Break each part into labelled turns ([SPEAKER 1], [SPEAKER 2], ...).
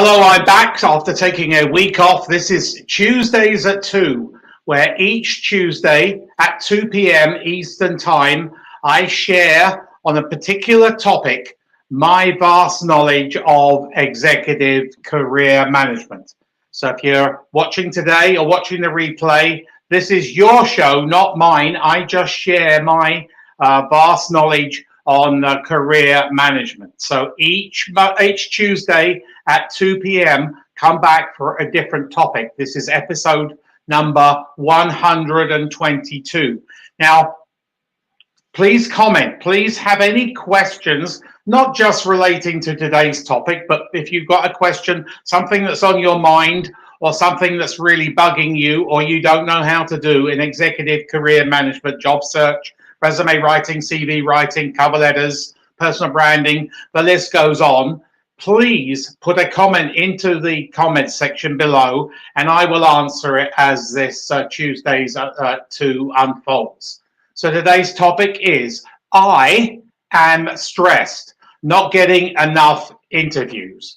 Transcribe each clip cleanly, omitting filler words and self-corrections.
[SPEAKER 1] Hello, I'm back after taking a week off. This is Tuesdays at 2, where each Tuesday at 2 p.m. Eastern Time, I share on a particular topic my vast knowledge of executive career management. So if you're watching today or watching the replay, this is your show, not mine. I just share my vast knowledge on career management. So each Tuesday at 2 p.m., come back for a different topic. This is episode number 122. Now, please comment. Please have any questions, not just relating to today's topic, but if you've got a question, something that's on your mind, or something that's really bugging you, or you don't know how to do in executive career management, job search, resume writing, CV writing, cover letters, personal branding, the list goes on. Please put a comment into the comments section below, and I will answer it as this Tuesday's 2 unfolds. So today's topic is, I am stressed, not getting enough interviews.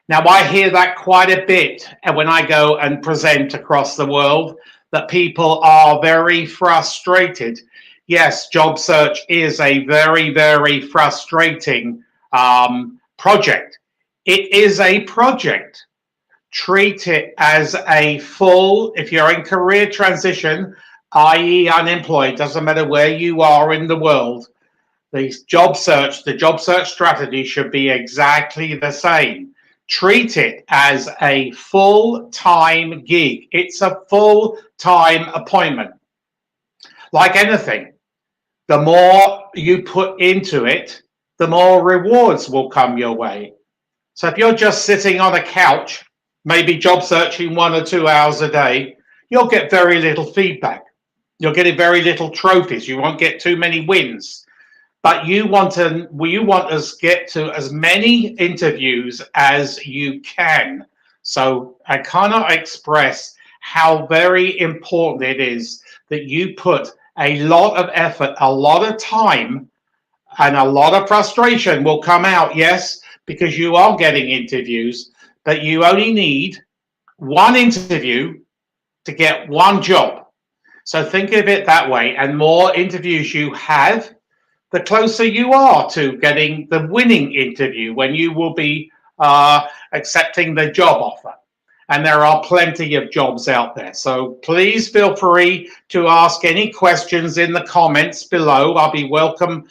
[SPEAKER 1] Now, I hear that quite a bit when I go and present across the world, that people are very frustrated. Yes, job search is a very, very frustrating project. It is a project. Treat it as a full, if you're in career transition, i.e. unemployed, doesn't matter where you are in the world, the job search strategy should be exactly the same. Treat it as a full-time gig. It's a full-time appointment. Like anything, the more you put into it, the more rewards will come your way. So if you're just sitting on a couch, maybe job searching 1 or 2 hours a day, you'll get very little feedback. You'll get very little trophies. You won't get too many wins. But you want us get to as many interviews as you can. So I cannot express how very important it is that you put a lot of effort, a lot of time, and a lot of frustration will come out, yes, because you are getting interviews, but you only need one interview to get one job. So think of it that way, and more interviews you have, the closer you are to getting the winning interview when you will be accepting the job offer. And there are plenty of jobs out there. So please feel free to ask any questions in the comments below. I welcome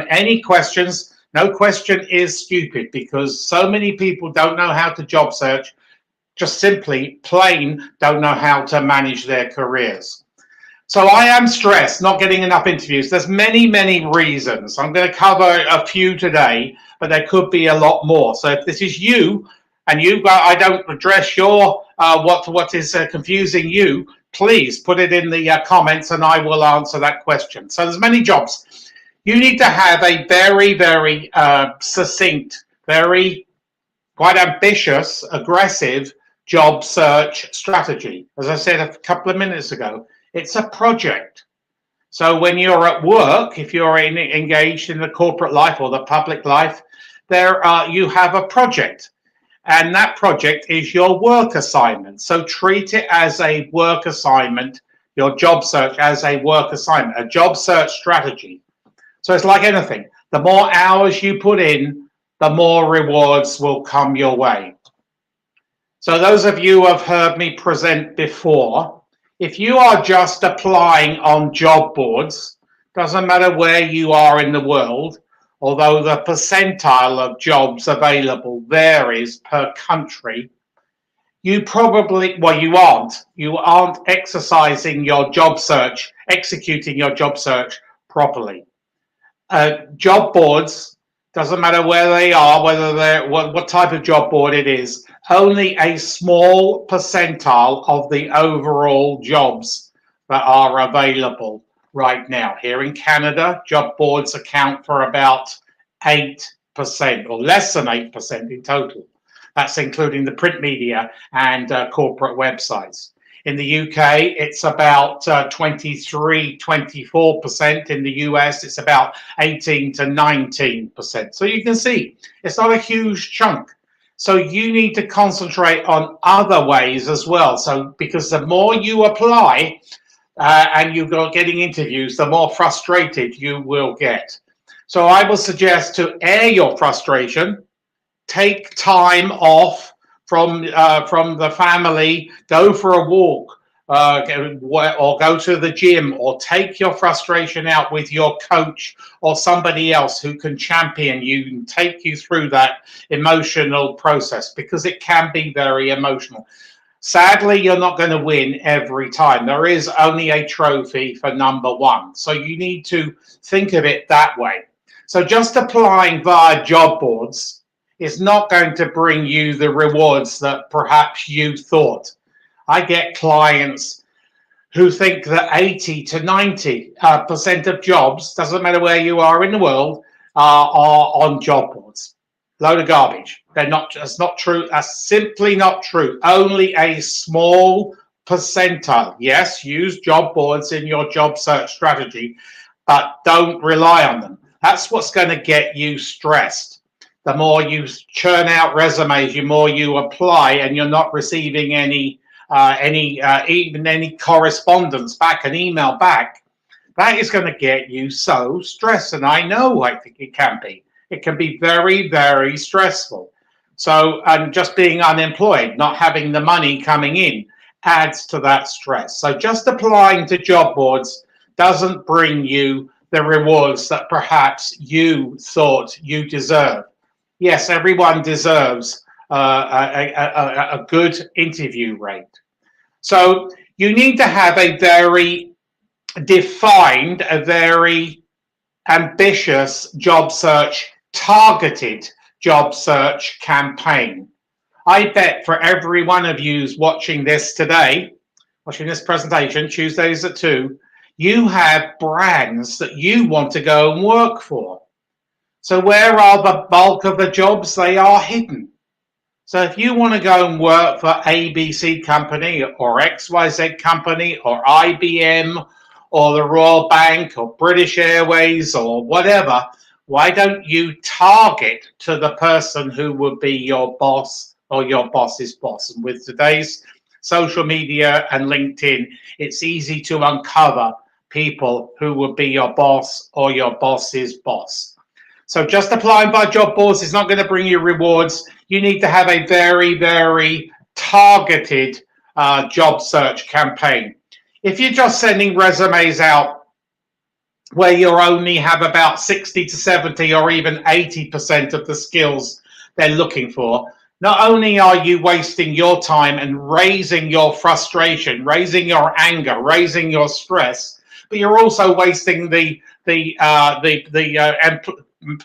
[SPEAKER 1] any questions. No question is stupid, because so many people don't know how to job search, just simply plain don't know how to manage their careers. So I am stressed, not getting enough interviews. There's many, many reasons. I'm going to cover a few today, but there could be a lot more. So if this is you, and I don't address your what is confusing you, please put it in the comments, and I will answer that question. So there's many jobs. You need to have a very, very succinct, quite ambitious, aggressive job search strategy. As I said a couple of minutes ago, it's a project. So when you're at work, if you're engaged in the corporate life or the public life, you have a project, and that project is your work assignment. So treat it as a work assignment, your job search as a work assignment, a job search strategy. So it's like anything. The more hours you put in, the more rewards will come your way. So those of you who have heard me present before, if you are just applying on job boards, doesn't matter where you are in the world, although the percentile of jobs available varies per country, you aren't exercising your job search, executing your job search properly. Job boards, doesn't matter where they are, whether they're what type of job board it is, only a small percentile of the overall jobs that are available right now. Here in Canada, job boards account for about 8% or less than 8% in total. That's including the print media and corporate websites. In the UK, it's about 23, 24%. In the US, it's about 18 to 19%. So you can see it's not a huge chunk. So you need to concentrate on other ways as well. So because the more you apply and you're getting interviews, the more frustrated you will get. So I will suggest to air your frustration, take time off from the family, go for a walk, or go to the gym, or take your frustration out with your coach or somebody else who can champion you and take you through that emotional process, because it can be very emotional. Sadly, you're not going to win every time. There is only a trophy for number one. So you need to think of it that way. So just applying via job boards is not going to bring you the rewards that perhaps you thought. I get clients who think that 80 to 90% of jobs, doesn't matter where you are in the world, are on job boards. Load of garbage. They're not. That's not true. That's simply not true. Only a small percentile. Yes, use job boards in your job search strategy, but don't rely on them. That's what's going to get you stressed. The more you churn out resumes, the more you apply, and you're not receiving even any correspondence back, an email back. That is going to get you so stressed, and I know I think it can be. It can be very, very stressful. So, and just being unemployed, not having the money coming in, adds to that stress. So, just applying to job boards doesn't bring you the rewards that perhaps you thought you deserve. Yes, everyone deserves a good interview rate. So, you need to have a very defined, a very ambitious job search, targeted job search campaign. I bet for every one of you who's watching this today, watching this presentation, Tuesdays at 2, you have brands that you want to go and work for. So where are the bulk of the jobs? They are hidden. So if you want to go and work for ABC Company or XYZ Company or IBM or the Royal Bank or British Airways or whatever, why don't you target to the person who would be your boss or your boss's boss? And with today's social media and LinkedIn, it's easy to uncover people who would be your boss or your boss's boss. So just applying by job boards is not going to bring you rewards. You need to have a very, very targeted job search campaign. If you're just sending resumes out where you only have about 60 to 70 or even 80% of the skills they're looking for, not only are you wasting your time and raising your frustration, raising your anger, raising your stress, but you're also wasting the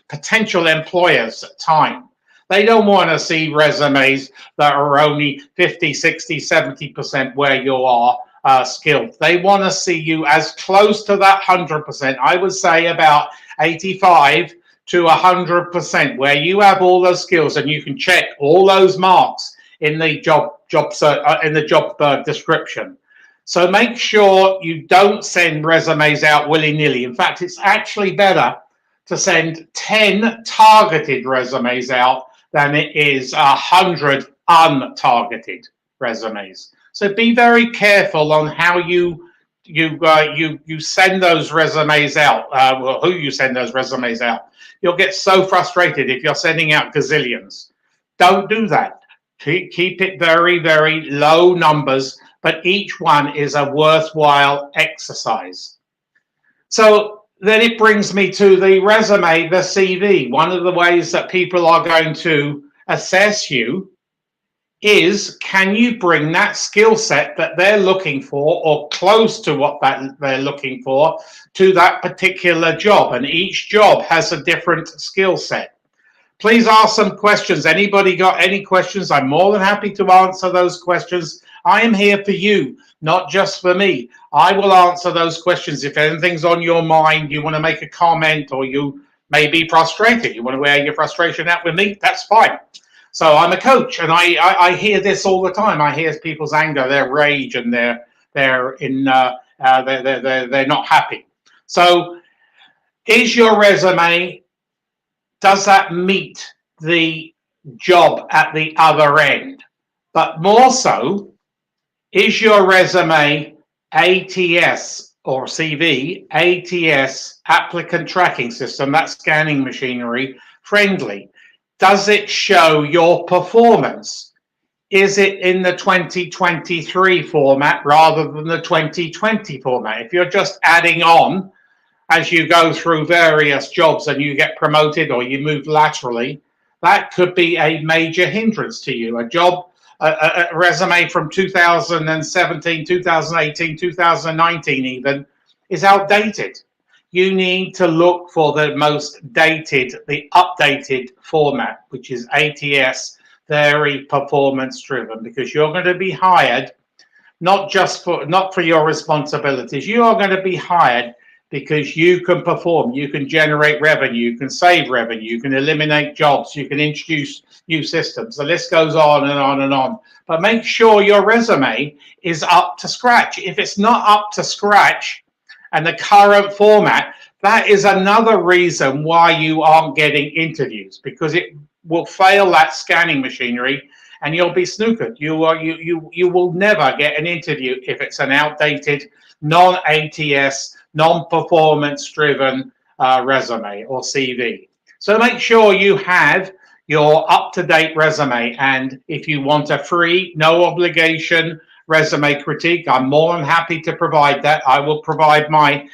[SPEAKER 1] potential employers' time. They don't want to see resumes that are only 50, 60, 70% where you are skilled. They want to see you as close to that 100%. I would say about 85 to 100%, where you have all those skills and you can check all those marks in the job description. So make sure you don't send resumes out willy-nilly. In fact, it's actually better to send 10 targeted resumes out than it is 100 untargeted resumes. So be very careful on how you send those resumes out, or who you send those resumes out. You'll get so frustrated if you're sending out gazillions. Don't do that. Keep it very, very low numbers, but each one is a worthwhile exercise. So then it brings me to the resume, the CV. One of the ways that people are going to assess you is, can you bring that skill set that they're looking for or close to what they're looking for to that particular job? And each job has a different skill set. Please ask some questions. Anybody got any questions? I'm more than happy to answer those questions. I am here for you, not just for me. I will answer those questions. If anything's on your mind, you want to make a comment, or you may be frustrated, you want to air your frustration out with me, that's fine. So I'm a coach, and I hear this all the time. I hear people's anger, their rage, and they're not happy. So is your resume, does that meet the job at the other end. But more so, is your resume ATS or CV, ATS, applicant tracking system, that scanning machinery, friendly? Does it show your performance? Is it in the 2023 format rather than the 2020 format? If you're just adding on as you go through various jobs and you get promoted or you move laterally, that could be a major hindrance to you. A resume from 2017, 2018, 2019 even is outdated. You need to look for the most dated, the updated format, which is ATS, very performance driven, because you're going to be hired not for your responsibilities. You are going to be hired because you can perform, you can generate revenue, you can save revenue, you can eliminate jobs, you can introduce new systems. The list goes on and on and on. But make sure your resume is up to scratch. If it's not up to scratch and the current format, that is another reason why you aren't getting interviews, because it will fail that scanning machinery and you'll be snookered. You will never get an interview if it's an outdated, non-ATS, non-performance driven resume or CV. So make sure you have your up-to-date resume. And if you want a free, no obligation resume critique, I'm more than happy to provide that. I will provide my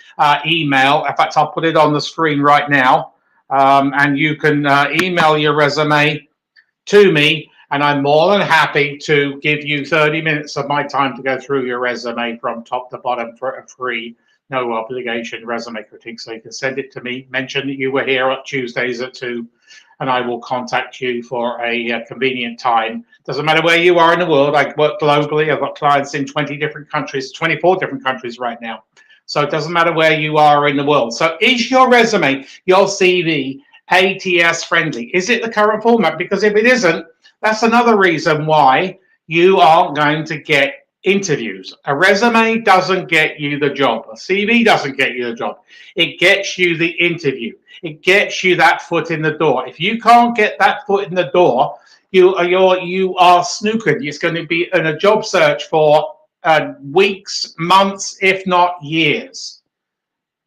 [SPEAKER 1] email. In fact, I'll put it on the screen right now. And you can email your resume to me, and I'm more than happy to give you 30 minutes of my time to go through your resume from top to bottom for a free, no obligation resume critique. So you can send it to me, mention that you were here on Tuesdays at 2, and I will contact you for a convenient time. Doesn't matter where you are in the world. I work globally. I've got clients in 20 different countries, 24 different countries right now. So it doesn't matter where you are in the world. So is your resume, your CV, ATS friendly? Is it the current format? Because if it isn't, that's another reason why you aren't going to get interviews. A resume doesn't get you the job. A CV doesn't get you the job. It gets you the interview. It gets you that foot in the door. If you can't get that foot in the door, you are snookered. It's going to be in a job search for weeks, months, if not years.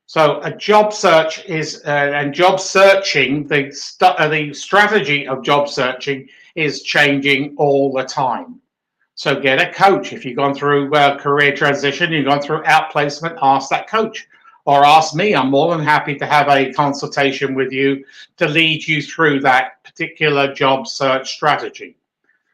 [SPEAKER 1] So a job search is, and job searching, the strategy of job searching is changing all the time. So get a coach. If you've gone through career transition, you've gone through outplacement, ask that coach or ask me. I'm more than happy to have a consultation with you to lead you through that particular job search strategy.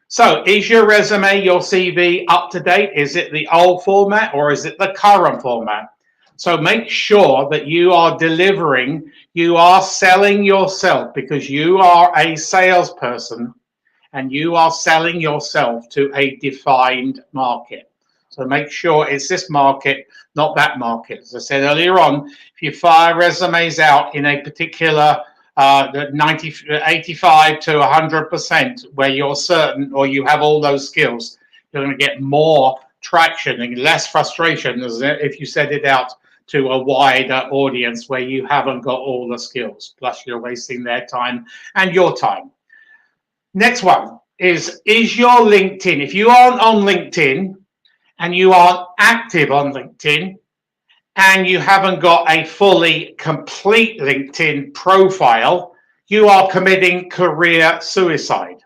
[SPEAKER 1] So is your resume, your CV up to date? Is it the old format or is it the current format? So make sure that you are delivering, you are selling yourself, because you are a salesperson and you are selling yourself to a defined market. So make sure it's this market, not that market. As I said earlier on, if you fire resumes out in a particular 85 to 100% where you're certain or you have all those skills, you're going to get more traction and less frustration if you send it out to a wider audience where you haven't got all the skills. Plus, you're wasting their time and your time. Next one is your LinkedIn. If you aren't on LinkedIn and you aren't active on LinkedIn and you haven't got a fully complete LinkedIn profile, you are committing career suicide.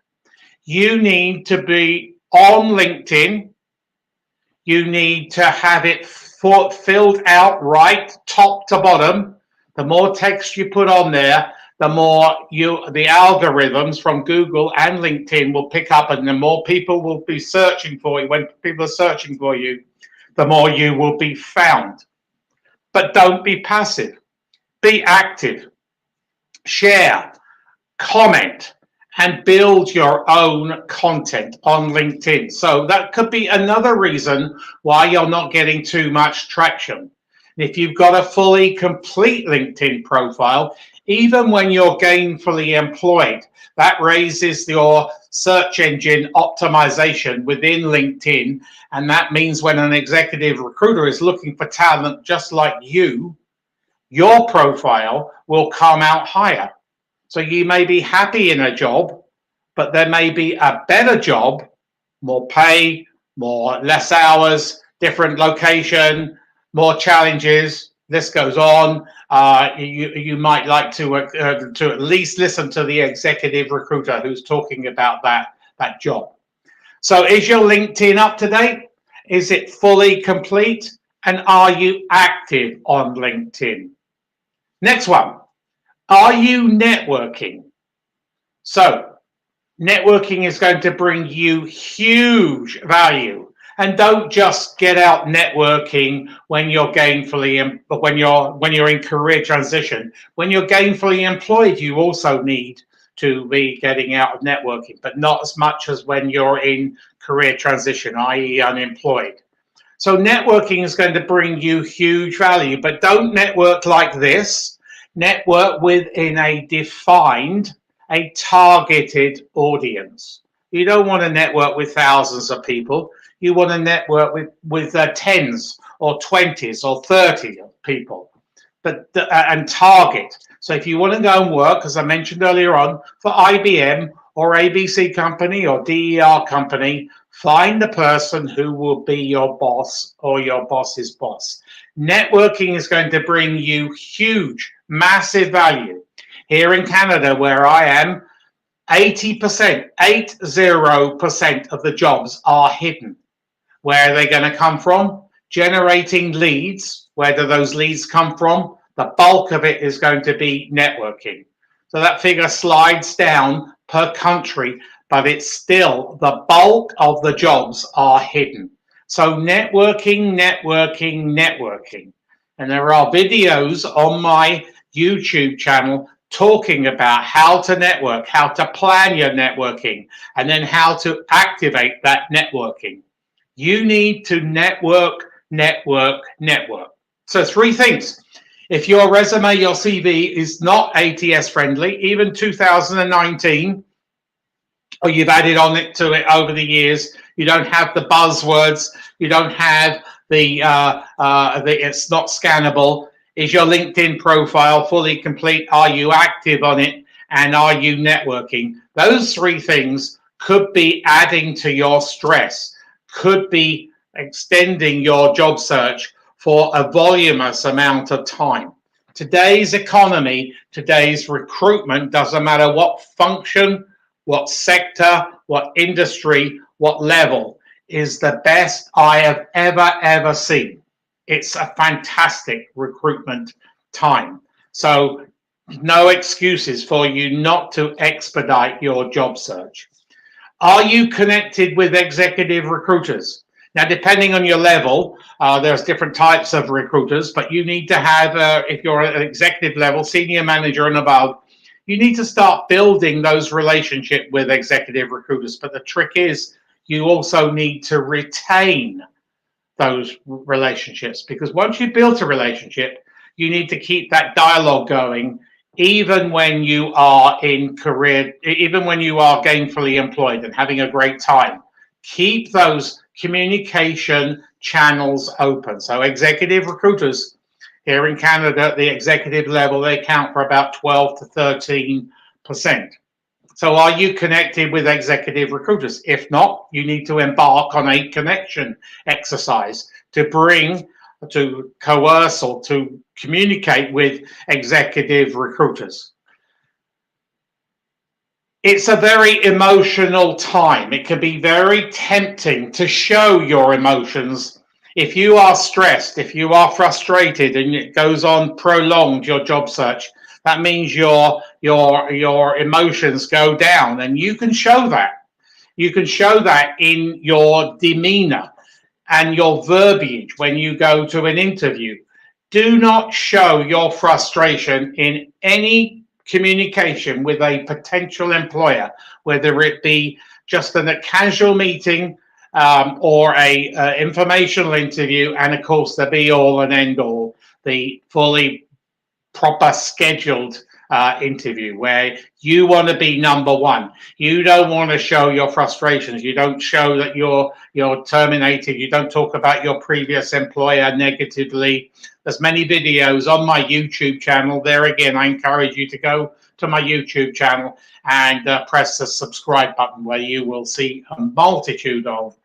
[SPEAKER 1] You need to be on LinkedIn. You need to have it filled out right, top to bottom. The more text you put on there, the more the algorithms from Google and LinkedIn will pick up, and the more people will be searching for you. When people are searching for you, the more you will be found. But don't be passive. Be active. Share, comment, and build your own content on LinkedIn. So that could be another reason why you're not getting too much traction. If you've got a fully complete LinkedIn profile, even when you're gainfully employed, that raises your search engine optimization within LinkedIn. And that means when an executive recruiter is looking for talent just like you, your profile will come out higher. So you may be happy in a job, but there may be a better job, more pay, less hours, different location, more challenges. This goes on. You might like to at least listen to the executive recruiter who's talking about that job. So is your LinkedIn up to date? Is it fully complete? And are you active on LinkedIn? Next one. Are you networking? So networking is going to bring you huge value. And don't just get out networking when you're when you're in career transition. When you're gainfully employed, you also need to be getting out of networking, but not as much as when you're in career transition, i.e. unemployed. So networking is going to bring you huge value, but don't network like this. Network within a defined, a targeted audience. You don't want to network with thousands of people. You want to network with tens or 20s or 30 people, but and target. So if you want to go and work, as I mentioned earlier on, for IBM or ABC company or DER company, find the person who will be your boss or your boss's boss. Networking is going to bring you huge, massive value. Here in Canada, where I am, 80% of the jobs are hidden. Where are they going to come from? Generating leads. Where do those leads come from? The bulk of it is going to be networking. So that figure slides down per country, but it's still the bulk of the jobs are hidden. So networking. And there are videos on my YouTube channel talking about how to network, how to plan your networking, and then how to activate that networking. You need to network. So 3 things. If your resume, your CV is not ATS friendly, even 2019, or you've added on to it over the years, you don't have the buzzwords, you don't have the it's not scannable. Is your LinkedIn profile fully complete? Are you active on it? And are you networking? Those 3 things could be adding to your stress, could be extending your job search for a voluminous amount of time. Today's economy, today's recruitment, doesn't matter what function, what sector, what industry, what level, is the best I have ever seen. It's a fantastic recruitment time. So no excuses for you not to expedite your job search. Are you connected with executive recruiters? Now, depending on your level, there's different types of recruiters, but you need to have, if you're at an executive level, senior manager and above, you need to start building those relationships with executive recruiters. But the trick is you also need to retain those relationships, because once you've built a relationship, you need to keep that dialogue going, even when you are in career, even when you are gainfully employed and having a great time. Keep those communication channels open. So executive recruiters here in Canada at the executive level, they account for about 12 to 13%. So are you connected with executive recruiters? If not, you need to embark on a connection exercise to coerce or to communicate with executive recruiters. It's a very emotional time. It can be very tempting to show your emotions. If you are stressed, if you are frustrated and it goes on prolonged, your job search, that means your emotions go down, and you can show that. You can show that in your demeanor and your verbiage when you go to an interview. Do not show your frustration in any communication with a potential employer, whether it be just a casual meeting or a informational interview, and of course the be all and end all, the fully proper scheduled interview where you want to be number one. You don't want to show your frustrations. You don't show that you're terminated. You don't talk about your previous employer negatively. There's many videos on my YouTube channel. There again, I encourage you to go to my YouTube channel and press the subscribe button, where you will see a multitude of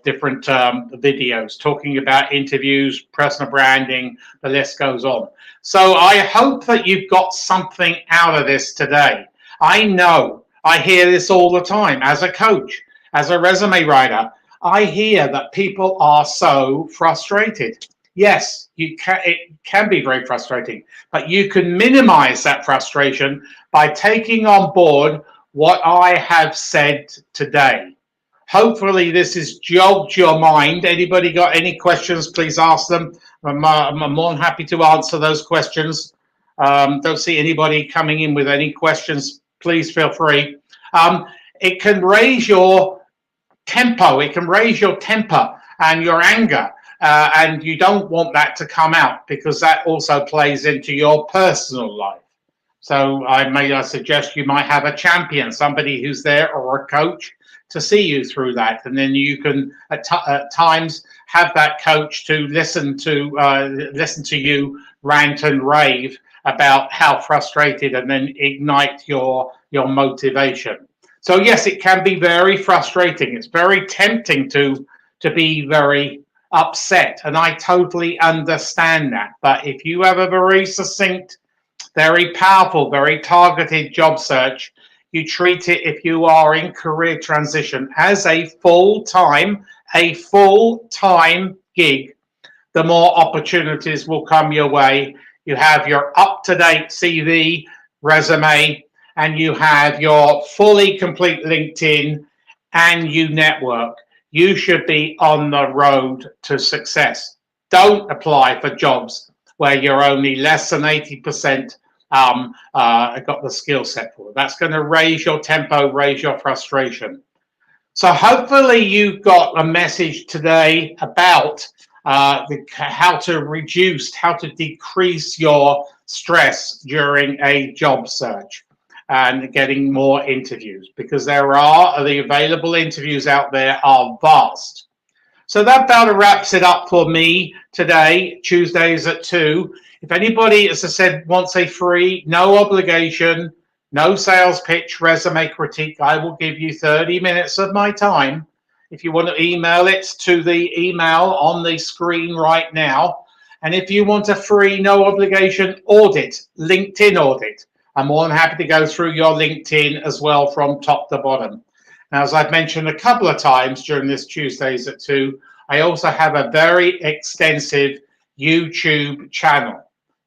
[SPEAKER 1] different videos talking about interviews, personal branding. The list goes on. So I hope that you've got something out of this today. I know I hear this all the time as a coach, as a resume writer. I hear that people are so frustrated. Yes, it can be very frustrating, but you can minimize that frustration by taking on board what I have said today. Hopefully this has jogged your mind. Anybody got any questions, please ask them. I'm more than happy to answer those questions. Don't see anybody coming in with any questions. Please feel free. It can raise your tempo. It can raise your temper and your anger. And you don't want that to come out, because that also plays into your personal life. So I suggest you might have a champion, somebody who's there, or a coach, to see you through that, and then you can at times have that coach to listen to you rant and rave about how frustrated, and then ignite your motivation. So yes, it can be very frustrating. It's very tempting to be very upset, and I totally understand that. But if you have a very succinct, very powerful, very targeted job search, you treat it, if you are in career transition, as a full-time gig, the more opportunities will come your way. You have your up-to-date CV, resume, and you have your fully complete LinkedIn, and you network. You should be on the road to success. Don't apply for jobs where you're only less than 80% got the skill set for. That's going to raise your tempo, raise your frustration. So hopefully you got a message today about how to decrease your stress during a job search and getting more interviews, because the available interviews out there are vast. So that about wraps it up for me today, Tuesdays at 2. If anybody, as I said, wants a free, no obligation, no sales pitch resume critique, I will give you 30 minutes of my time. If you want to email it to the email on the screen right now. And if you want a free, no obligation audit, LinkedIn audit, I'm more than happy to go through your LinkedIn as well from top to bottom. Now, as I've mentioned a couple of times during this Tuesdays at 2, I also have a very extensive YouTube channel.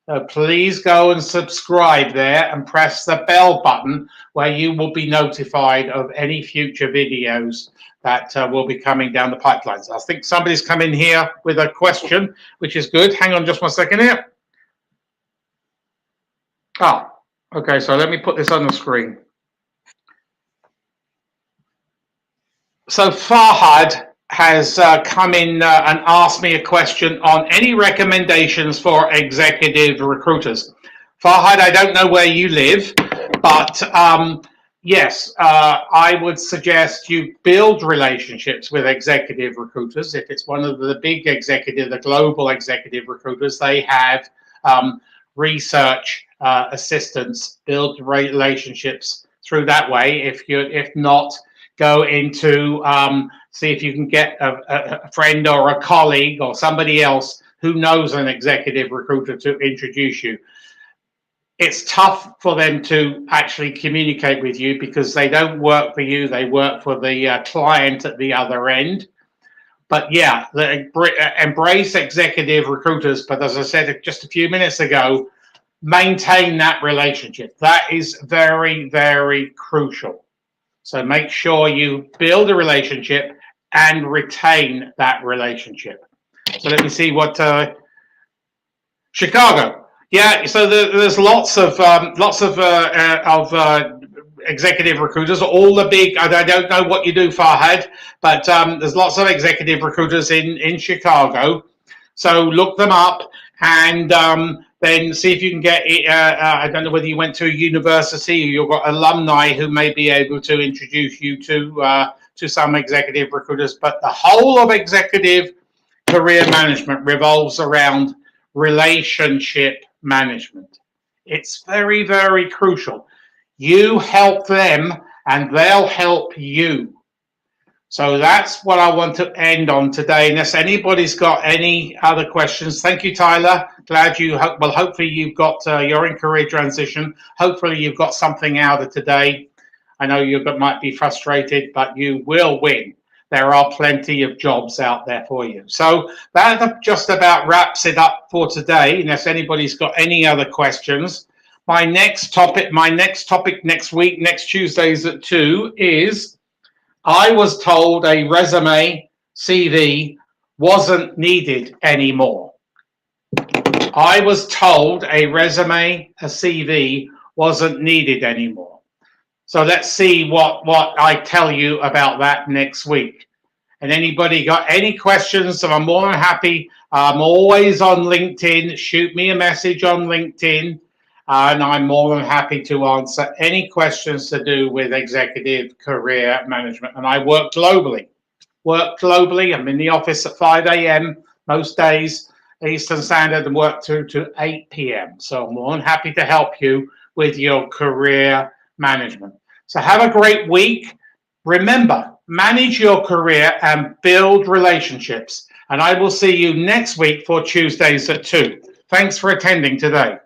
[SPEAKER 1] So please go and subscribe there and press the bell button, where you will be notified of any future videos that will be coming down the pipelines. I think somebody's come in here with a question, which is good. Hang on just 1 second here. Oh, okay, so let me put this on the screen. So Farhad has come in and asked me a question on any recommendations for executive recruiters. Farhad, I don't know where you live, but yes, I would suggest you build relationships with executive recruiters. If it's one of the big the global executive recruiters, they have research assistants. Build relationships through that way. If not, go into see if you can get a friend or a colleague or somebody else who knows an executive recruiter to introduce you. It's tough for them to actually communicate with you, because they don't work for you, they work for the client at the other end. But yeah, embrace executive recruiters. But as I said just a few minutes ago, maintain that relationship. That is very, very crucial. So make sure you build a relationship and retain that relationship. So let me see what Chicago. Yeah, so there's lots of executive recruiters. All the big. I don't know what you do, Farhad, but there's lots of executive recruiters in Chicago. So look them up and then see if you can get. I don't know whether you went to a university or you've got alumni who may be able to introduce you to some executive recruiters. But the whole of executive career management revolves around relationship management. It's very, very crucial. You help them and they'll help you. So that's what I want to end on today. Unless anybody's got any other questions. Thank you, Tyler. Glad you, well, hopefully you've got, you're in career transition. Hopefully you've got something out of today. I know you might be frustrated, but you will win. There are plenty of jobs out there for you. So that just about wraps it up for today. Unless anybody's got any other questions. My next topic next week, next Tuesdays at 2 is, I was told a resume CV wasn't needed anymore. I was told a resume, a CV wasn't needed anymore. So let's see what I tell you about that next week. And anybody got any questions? So I'm more than happy. I'm always on LinkedIn. Shoot me a message on LinkedIn. And I'm more than happy to answer any questions to do with executive career management. And I work globally. I'm in the office at 5 a.m. most days, Eastern Standard, and work through to 8 p.m. So I'm more than happy to help you with your career management. So have a great week. Remember, manage your career and build relationships. And I will see you next week for Tuesdays at 2. Thanks for attending today.